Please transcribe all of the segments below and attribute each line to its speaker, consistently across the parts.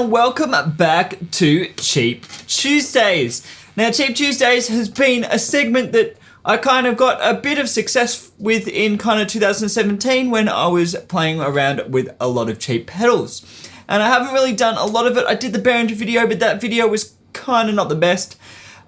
Speaker 1: and welcome back to Cheap Tuesdays. Now, Cheap Tuesdays has been a segment that I kind of got a bit of success with in kind of 2017 when I was playing around with a lot of cheap pedals. And I haven't really done a lot of it. I did the Behringer video, but that video was kind of not the best.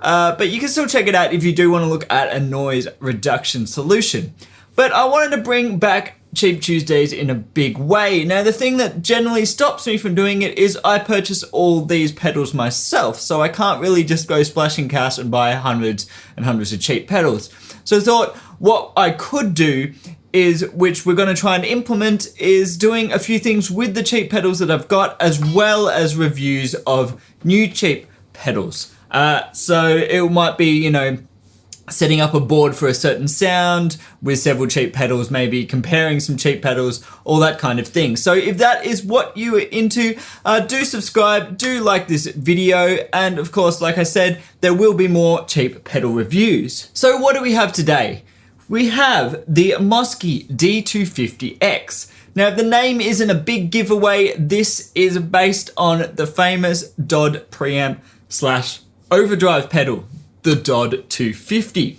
Speaker 1: But you can still check it out if you do want to look at a noise reduction solution. But I wanted to bring back Cheap Tuesdays in a big way. Now, the thing that generally stops me from doing it is I purchase all these pedals myself, so I can't really just go splashing cash and buy hundreds and hundreds of cheap pedals. So I thought what I could do is, which we're going to try and implement, is doing a few things with the cheap pedals that I've got, as well as reviews of new cheap pedals. So it might be, you know, setting up a board for a certain sound with several cheap pedals, maybe comparing some cheap pedals, all that kind of thing. So if that is what you are into, do subscribe, do like this video, and of course, like I said, there will be more cheap pedal reviews. So what do we have today? We have the Mosky D250X. Now, if the name isn't a big giveaway, this is based on the famous DOD preamp / overdrive pedal, the DOD 250.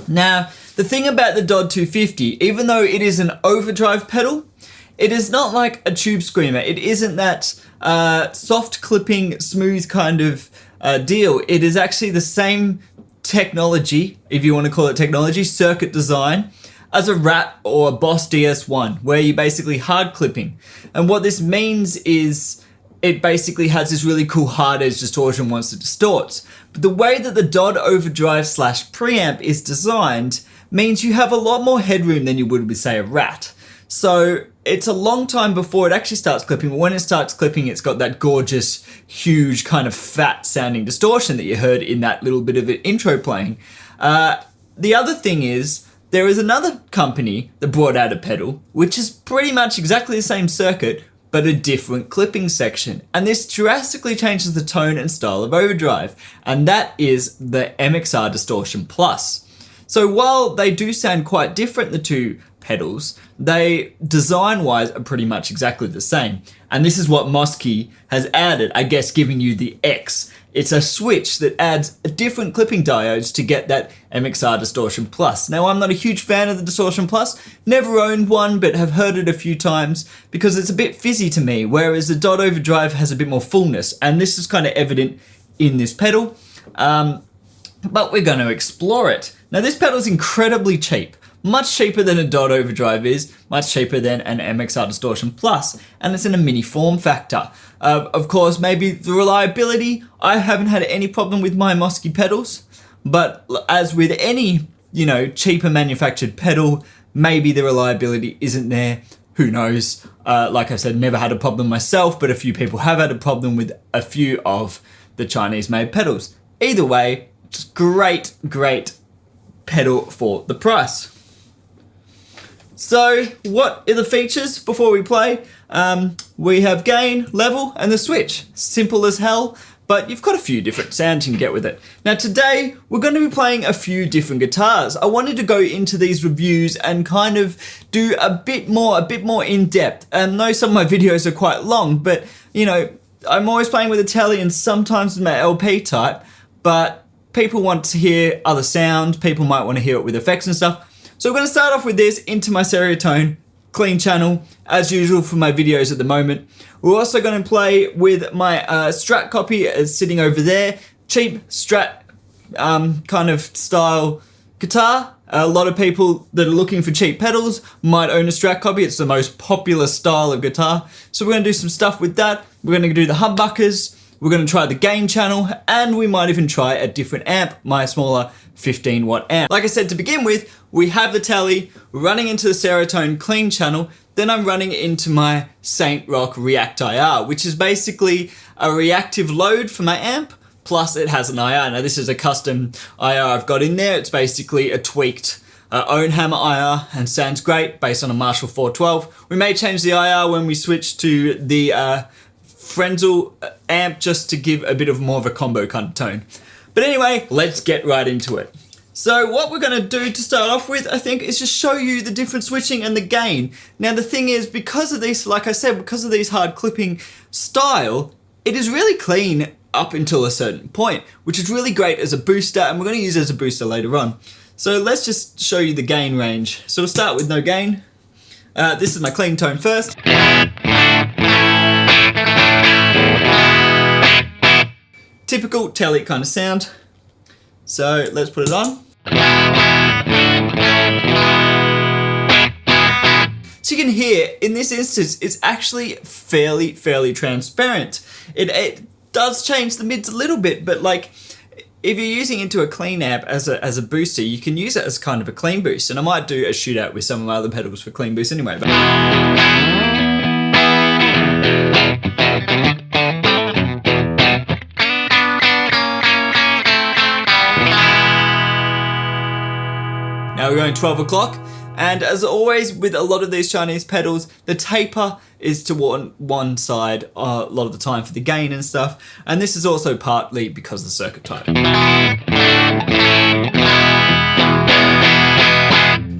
Speaker 1: Now, the thing about the DOD 250, even though it is an overdrive pedal, it is not like a tube screamer. It isn't that soft clipping, smooth kind of deal. It is actually the same technology, if you want to call it technology, circuit design, as a Rat or a Boss DS1, where you're basically hard clipping. And what this means is it basically has this really cool hard edge distortion once it distorts. But the way that the DOD overdrive / preamp is designed means you have a lot more headroom than you would with, say, a Rat. So it's a long time before it actually starts clipping, but when it starts clipping, it's got that gorgeous, huge, kind of fat sounding distortion that you heard in that little bit of an intro playing. The other thing is, there is another company that brought out a pedal, which is pretty much exactly the same circuit, but a different clipping section. And this drastically changes the tone and style of overdrive, and that is the MXR Distortion Plus. So while they do sound quite different, the two pedals, they design-wise are pretty much exactly the same. And this is what Mosky has added, I guess giving you the X. It's a switch that adds different clipping diodes to get that MXR Distortion Plus. Now, I'm not a huge fan of the Distortion Plus, never owned one, but have heard it a few times because it's a bit fizzy to me, whereas the DOD Overdrive has a bit more fullness, and this is kind of evident in this pedal. But we're going to explore it. Now, this pedal is incredibly cheap. Much cheaper than a DOD Overdrive is, much cheaper than an MXR Distortion Plus, and it's in a mini form factor. Of course, maybe the reliability, I haven't had any problem with my Mosky pedals, but as with any, you know, cheaper manufactured pedal, maybe the reliability isn't there. Who knows? Like I said, never had a problem myself, but a few people have had a problem with a few of the Chinese made pedals. Either way, it's great, great pedal for the price. So what are the features before we play? We have gain, level, and the switch. Simple as hell, but you've got a few different sounds you can get with it. Now today, we're going to be playing a few different guitars. I wanted to go into these reviews and kind of do a bit more in depth. And I know some of my videos are quite long, but you know, I'm always playing with a Tele and sometimes with my LP type, but people want to hear other sound, people might want to hear it with effects and stuff. So we're going to start off with this into my Ceriatone clean channel, as usual for my videos at the moment. We're also going to play with my Strat copy sitting over there. Cheap Strat kind of style guitar. A lot of people that are looking for cheap pedals might own a Strat copy. It's the most popular style of guitar. So we're going to do some stuff with that. We're going to do the humbuckers. We're going to try the gain channel, and we might even try a different amp, my smaller 15 watt amp. Like I said to begin with, we have the Tele, we're running into the Ceriatone clean channel, then I'm running into my Saint Rock React IR, which is basically a reactive load for my amp, plus it has an IR. Now this is a custom IR I've got in there. It's basically a tweaked own hammer IR and sounds great based on a Marshall 412. We may change the IR when we switch to the Frenzel amp just to give a bit of more of a combo kind of tone. But anyway, let's get right into it. So what we're going to do to start off with, I think, is just show you the different switching and the gain. Now the thing is, because of this, like I said, because of these hard clipping style, it is really clean up until a certain point, which is really great as a booster, and we're going to use it as a booster later on. So let's just show you the gain range. So we'll start with no gain. This is my clean tone first. Typical Tele kind of sound. So let's put it on. So you can hear, in this instance, it's actually fairly transparent. It does change the mids a little bit, but like, if you're using into a clean amp as a booster, you can use it as kind of a clean boost. And I might do a shootout with some of my other pedals for clean boost anyway. But now we're going 12 o'clock. And as always with a lot of these Chinese pedals, the taper is to one side a lot of the time for the gain and stuff. And this is also partly because of the circuit type.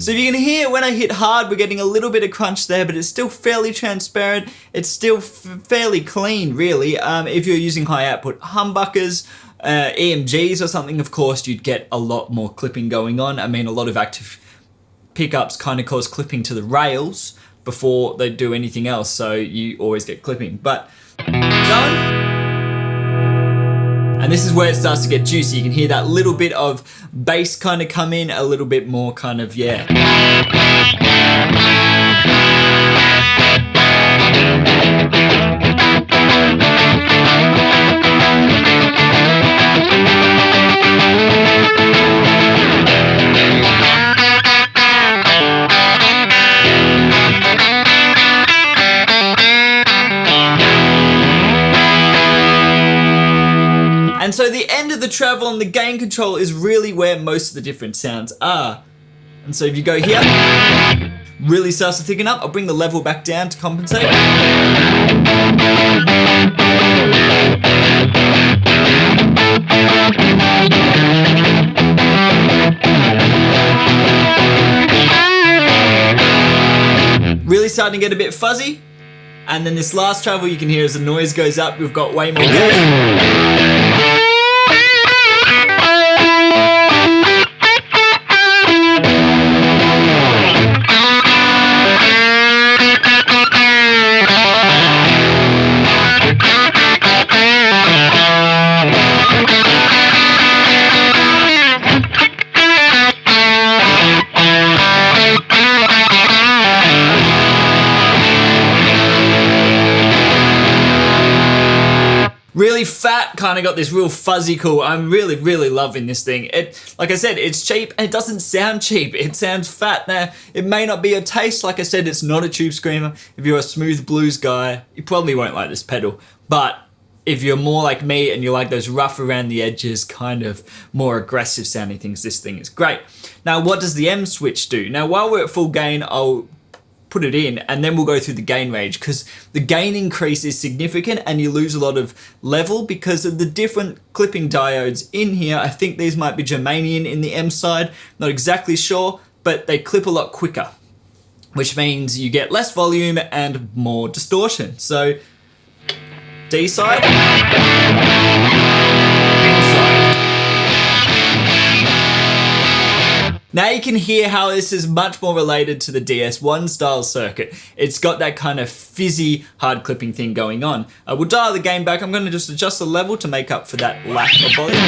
Speaker 1: So if you can hear when I hit hard, we're getting a little bit of crunch there, but it's still fairly transparent. It's still fairly clean, really. If you're using high output humbuckers, EMGs or something, of course, you'd get a lot more clipping going on. I mean, a lot of active pickups kind of cause clipping to the rails before they do anything else, so you always get clipping. But done. And this is where it starts to get juicy. You can hear that little bit of bass kind of come in, a little bit more kind of, yeah. And so the end of the travel and the gain control is really where most of the different sounds are. And so if you go here, really starts to thicken up. I'll bring the level back down to compensate. Really starting to get a bit fuzzy. And then this last travel you can hear as the noise goes up, we've got way more gain. Really fat, kind of got this real fuzzy cool. I'm really loving this thing. It, like I said, it's cheap and it doesn't sound cheap. It sounds fat. Now, it may not be your taste. Like I said, it's not a tube screamer. If you're a smooth blues guy, you probably won't like this pedal. But if you're more like me and you like those rough around the edges, kind of more aggressive sounding things, this thing is great. Now, what does the M switch do? Now, while we're at full gain, I'll put it in and then we'll go through the gain range, because the gain increase is significant and you lose a lot of level because of the different clipping diodes in here. I think these might be germanium in the M side, not exactly sure, but they clip a lot quicker, which means you get less volume and more distortion. So D side, M side. Now you can hear how this is much more related to the DS1 style circuit. It's got that kind of fizzy hard clipping thing going on. We'll dial the gain back. I'm going to just adjust the level to make up for that lack of volume.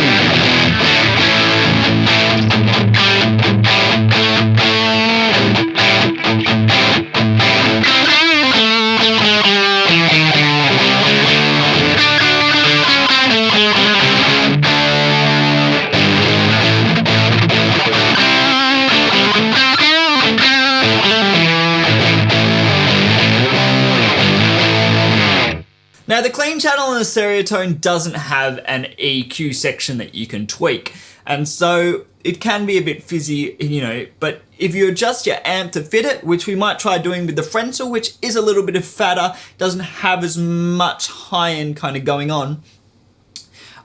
Speaker 1: Now the clean channel on the Ceriatone doesn't have an EQ section that you can tweak, and so it can be a bit fizzy, you know, but if you adjust your amp to fit it, which we might try doing with the Frenzel, which is a little bit of fatter, doesn't have as much high-end kind of going on,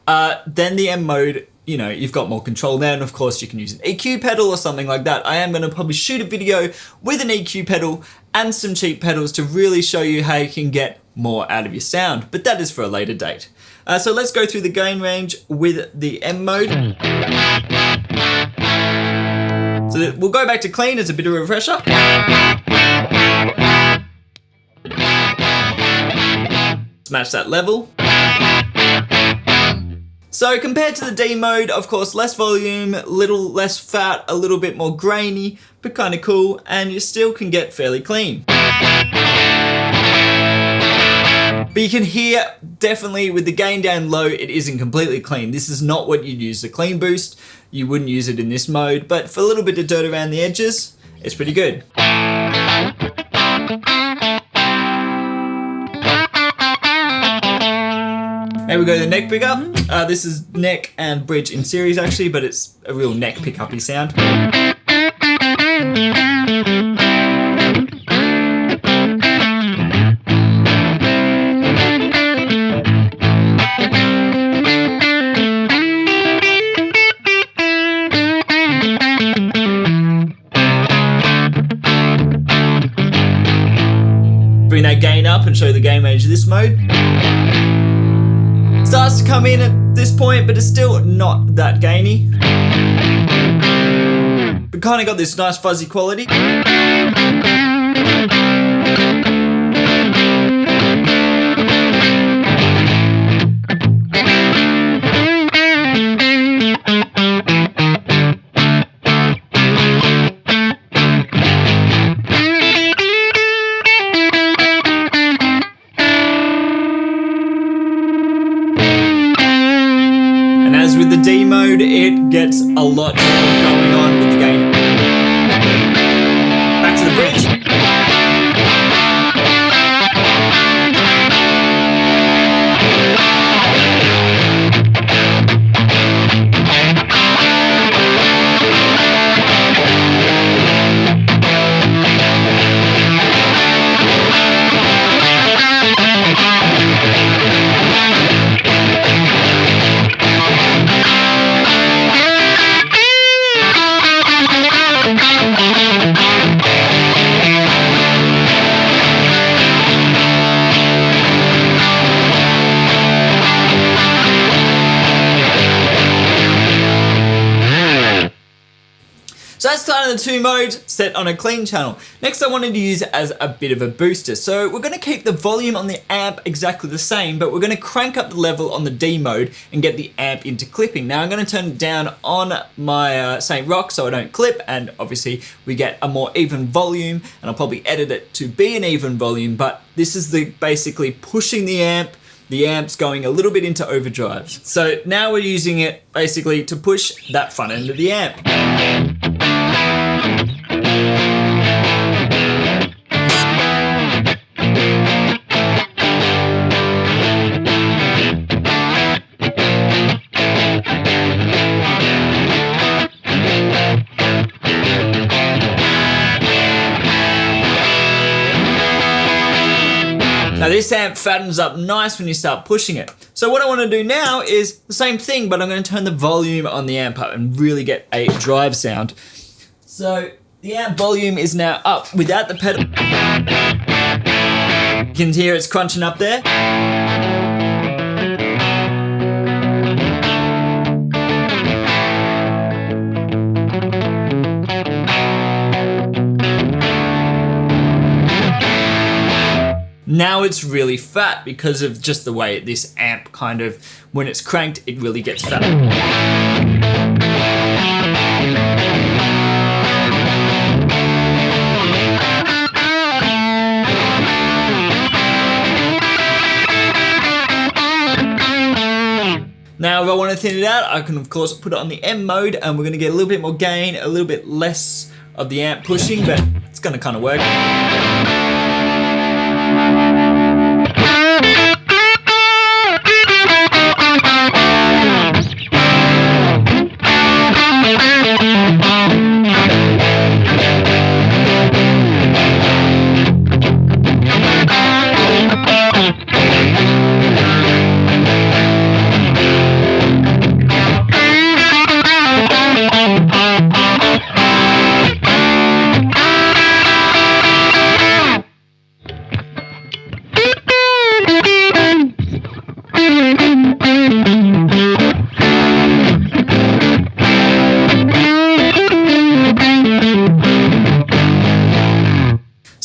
Speaker 1: then the M mode, you know, you've got more control there, and of course you can use an EQ pedal or something like that. I am going to probably shoot a video with an EQ pedal and some cheap pedals to really show you how you can get more out of your sound, but that is for a later date. So let's go through the gain range with the M mode. So we'll go back to clean as a bit of a refresher. Let's match that level. So compared to the D mode, of course, less volume, little less fat, a little bit more grainy, but kind of cool, and you still can get fairly clean. But you can hear definitely with the gain down low, it isn't completely clean. This is not what you'd use the clean boost. You wouldn't use it in this mode, but for a little bit of dirt around the edges, it's pretty good. Now we go to the neck pickup. This is neck and bridge in series actually, but it's a real neck pickup-y sound. Bring that gain up and show the gain range of this mode. Starts to come in at this point, but it's still not that gainy. But kind of got this nice fuzzy quality. As with the D mode, it gets a lot more going on with the gain. Back to the bridge. So that's kind of the two modes set on a clean channel. Next I wanted to use it as a bit of a booster. So we're going to keep the volume on the amp exactly the same, but we're going to crank up the level on the D mode and get the amp into clipping. Now I'm going to turn it down on my St. Rock so I don't clip, and obviously we get a more even volume, and I'll probably edit it to be an even volume, but this is the basically pushing the amp. The amp's going a little bit into overdrive. So now we're using it basically to push that front end of the amp. Now this amp fattens up nice when you start pushing it. So what I want to do now is the same thing, but I'm going to turn the volume on the amp up and really get a drive sound. So the amp volume is now up without the pedal. You can hear it's crunching up there. Now it's really fat because of just the way this amp kind of, when it's cranked, it really gets fat. Now if I want to thin it out, I can of course put it on the M mode, and we're going to get a little bit more gain, a little bit less of the amp pushing, but it's going to kind of work.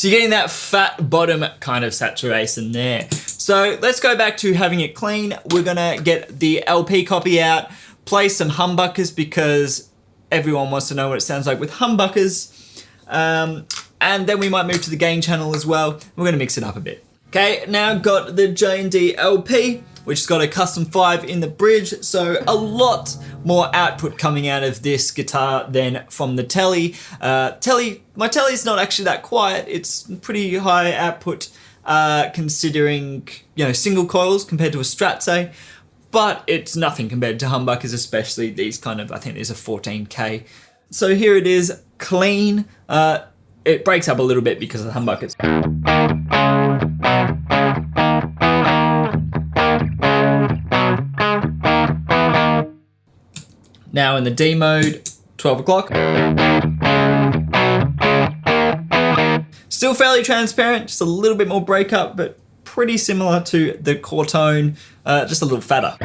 Speaker 1: So you're getting that fat bottom kind of saturation there. So let's go back to having it clean. We're gonna get the LP copy out, play some humbuckers because everyone wants to know what it sounds like with humbuckers. And then we might move to the gain channel as well. We're gonna mix it up a bit. Okay, now got the J&D LP, which has got a custom 5 in the bridge, so a lot more output coming out of this guitar than from the Tele. My Tele's not actually that quiet. It's pretty high output considering, you know, single coils compared to a Strat, say, but it's nothing compared to humbuckers, especially these kind of, I think these are 14K. So here it is, clean. It breaks up a little bit because of the humbuckers. Now in the D mode, 12 o'clock. Still fairly transparent, just a little bit more breakup, but pretty similar to the core tone, just a little fatter.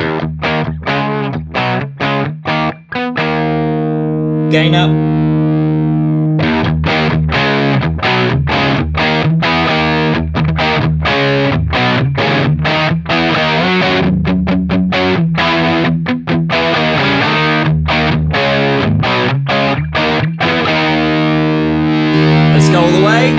Speaker 1: Gain up. Let's go all the way.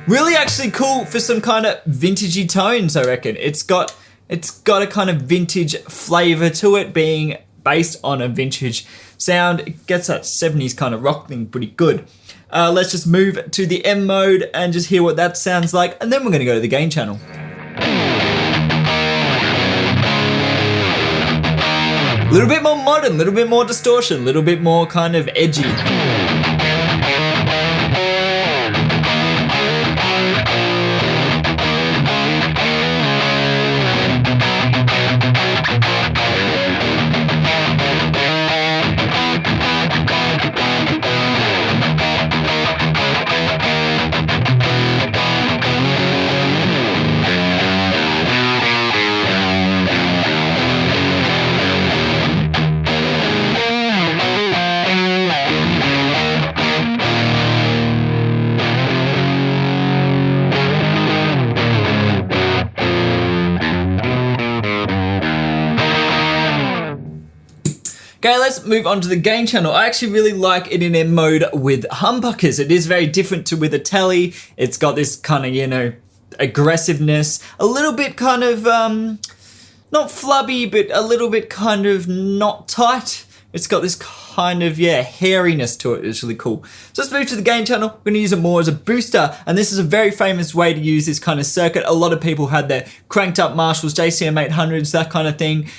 Speaker 1: Really actually cool for some kind of vintagey tones, I reckon. It's got a kind of vintage flavor to it, being based on a vintage sound. It gets that 70s kind of rock thing pretty good. Let's just move to the M mode and just hear what that sounds like, and then we're gonna go to the gain channel. A little bit more modern, a little bit more distortion, a little bit more kind of edgy. Okay, let's move on to the gain channel. I actually really like it in M mode with humbuckers. It is very different to with a Tele. It's got this kind of, you know, aggressiveness, a little bit kind of, not flubby, but a little bit kind of not tight. It's got this kind of, yeah, hairiness to it. It's really cool. So let's move to the gain channel. We're gonna use it more as a booster, and this is a very famous way to use this kind of circuit. A lot of people had their cranked up Marshalls, JCM 800s, that kind of thing,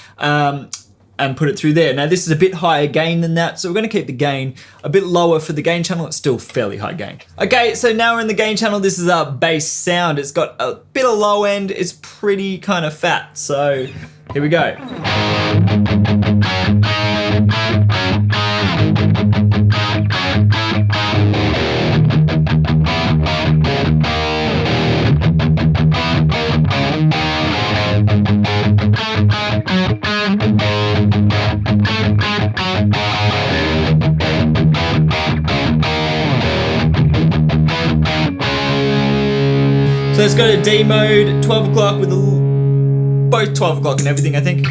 Speaker 1: and put it through there. Now this is a bit higher gain than that, so we're gonna keep the gain a bit lower for the gain channel. It's still fairly high gain. Okay, so now we're in the gain channel. This is our bass sound. It's got a bit of low end. It's pretty kind of fat, so here we go. So let's go to D mode, 12 o'clock with both 12 o'clock and everything, I think.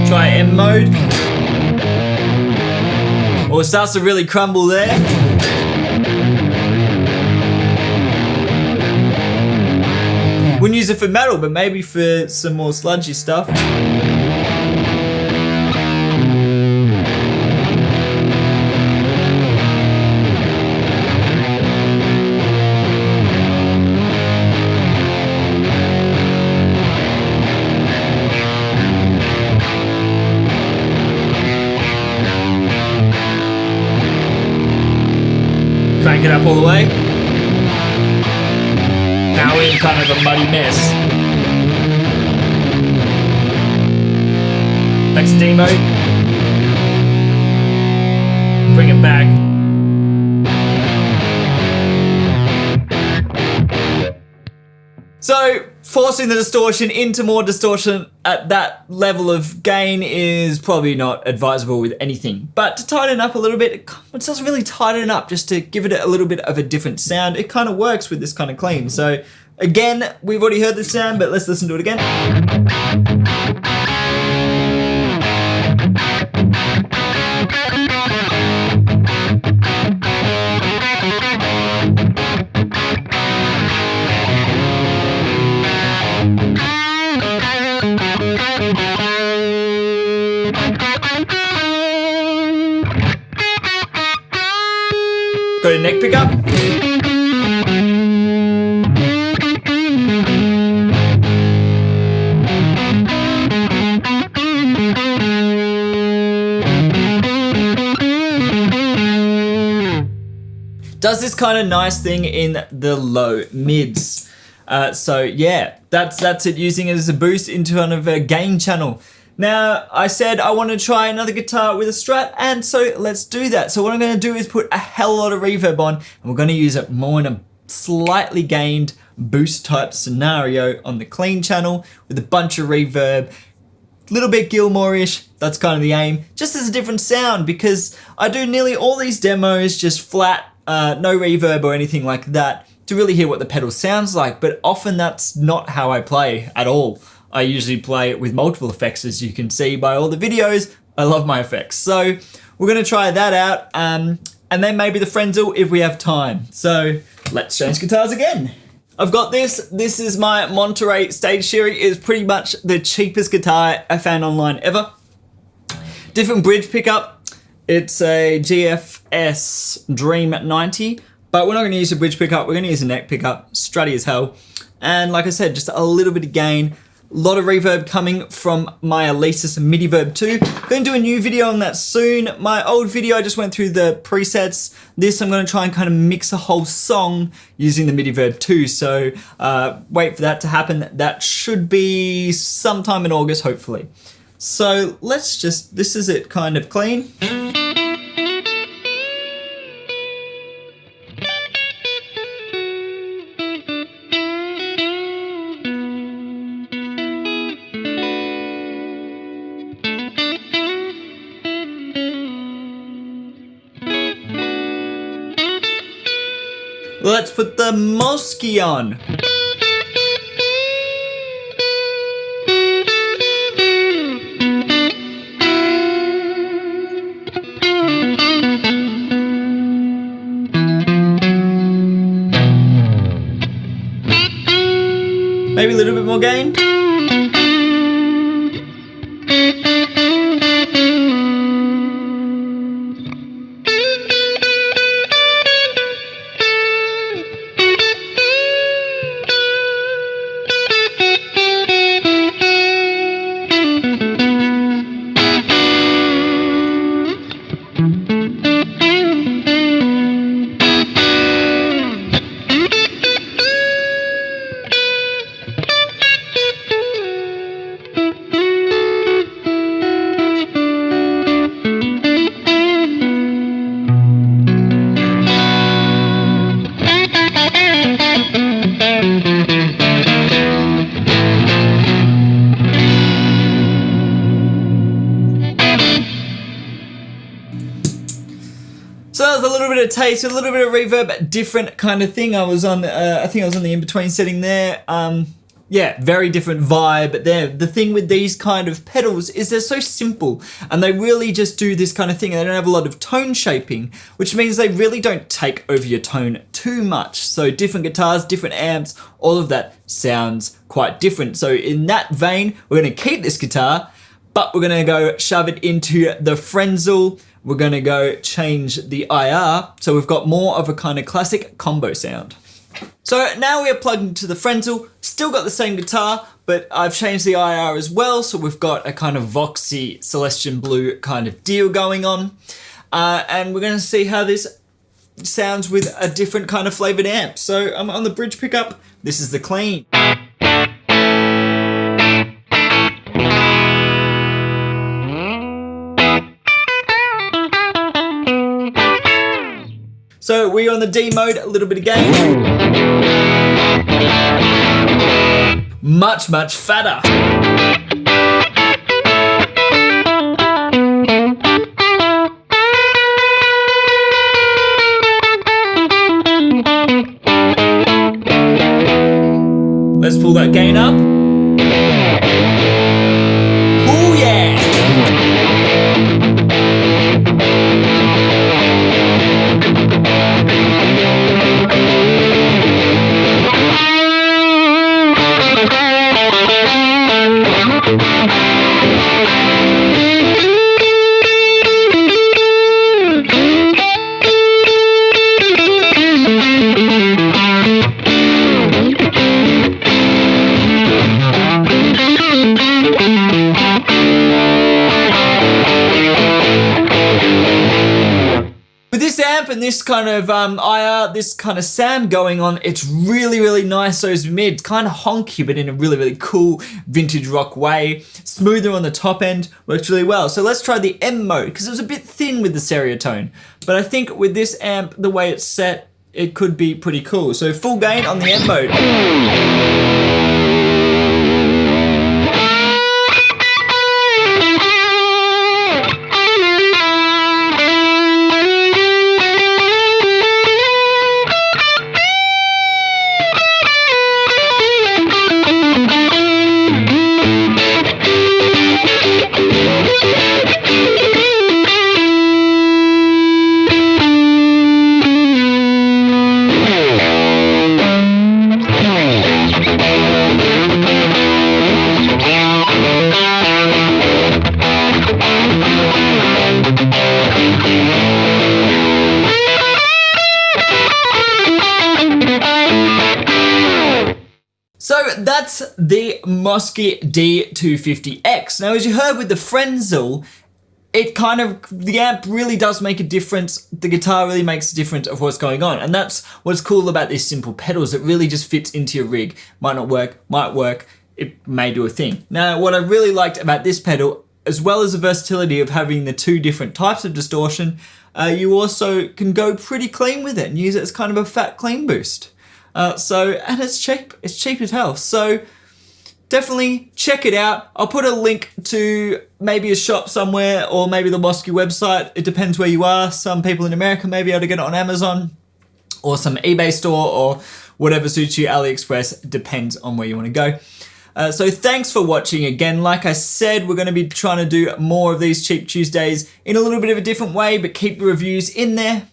Speaker 1: Try M mode. Oh, it starts to really crumble there. Wouldn't use it for metal, but maybe for some more sludgy stuff. all the way. Now we're in kind of a muddy mess. Back to D mode. Bring it back. So, forcing the distortion into more distortion at that level of gain is probably not advisable with anything. But to tighten it up a little bit, it doesn't really tighten it up, just to give it a little bit of a different sound. It kind of works with this kind of clean. So, again, we've already heard this sound, but let's listen to it again. Go to neck pickup. Does this kind of nice thing in the low mids. So yeah, that's it, using it as a boost into kind of a gain channel. Now, I said I want to try another guitar with a Strat, and so let's do that. So what I'm going to do is put a hell of a lot of reverb on, and we're going to use it more in a slightly gained boost type scenario on the clean channel with a bunch of reverb, a little bit Gilmore-ish. That's kind of the aim, just as a different sound, because I do nearly all these demos just flat, no reverb or anything like that, to really hear what the pedal sounds like, but often that's not how I play at all. I usually play it with multiple effects, as you can see by all the videos. I love my effects. So we're gonna try that out, and then maybe the Frenzel if we have time. So let's change guitars again. I've got this. This is my Monterey Stage Sherry. It's pretty much the cheapest guitar I found online ever. Different bridge pickup. It's a GFS Dream 90, but we're not gonna use a bridge pickup. We're gonna use a neck pickup, stratty as hell. And like I said, just a little bit of gain. A lot of reverb coming from my Alesis Midiverb 2. Going to do a new video on that soon. My old video, I just went through the presets. This, I'm going to try and kind of mix a whole song using the Midiverb 2. So wait for that to happen. That should be sometime in August, hopefully. So let's just, this is it kind of clean. Let's put the Mosky on. Maybe a little bit more gain. So that was a little bit of taste, a little bit of reverb, different kind of thing. I was on, I think I was on the in-between setting there. Yeah, very different vibe there. The thing with these kind of pedals is they're so simple, and they really just do this kind of thing, and they don't have a lot of tone shaping, which means they really don't take over your tone too much. So different guitars, different amps, all of that sounds quite different. So in that vein, we're gonna keep this guitar, but we're gonna go shove it into the Frenzel. We're gonna go change the IR, so we've got more of a kind of classic combo sound. So now we are plugged into the Frenzel, still got the same guitar, but I've changed the IR as well, so we've got a kind of Voxy Celestian Blue kind of deal going on. And we're gonna see how this sounds with a different kind of flavored amp. So I'm on the bridge pickup. This is the clean. So we're on the D mode, a little bit of gain. Much, much fatter. Let's pull that gain up. Oh yeah! With this amp and this kind of IR, this kind of sound going on, it's really, really nice. Those mids, kind of honky, but in a really, really cool vintage rock way. Smoother on the top end, works really well. So let's try the M mode, because it was a bit thin with the Ceriatone. But I think with this amp, the way it's set, it could be pretty cool. So full gain on the M mode. So that's the Mosky D250X. Now, as you heard with the Frenzel, the amp really does make a difference. The guitar really makes a difference of what's going on. And that's what's cool about these simple pedals. It really just fits into your rig. Might not work, might work, it may do a thing. Now, what I really liked about this pedal, as well as the versatility of having the two different types of distortion, you also can go pretty clean with it and use it as kind of a fat clean boost. And it's cheap as hell. So definitely check it out. I'll put a link to maybe a shop somewhere or maybe the Mosky website. It depends where you are. Some people in America may be able to get it on Amazon or some eBay store or whatever suits you. AliExpress, depends on where you want to go. So thanks for watching again. Like I said, we're going to be trying to do more of these Cheap Tuesdays in a little bit of a different way, but keep the reviews in there.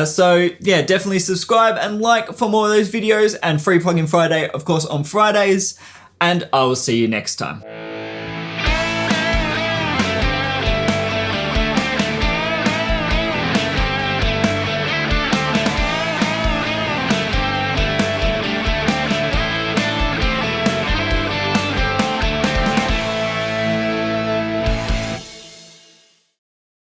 Speaker 1: So yeah, definitely subscribe and like for more of those videos, and Free Plugin Friday, of course, on Fridays, and I will see you next time.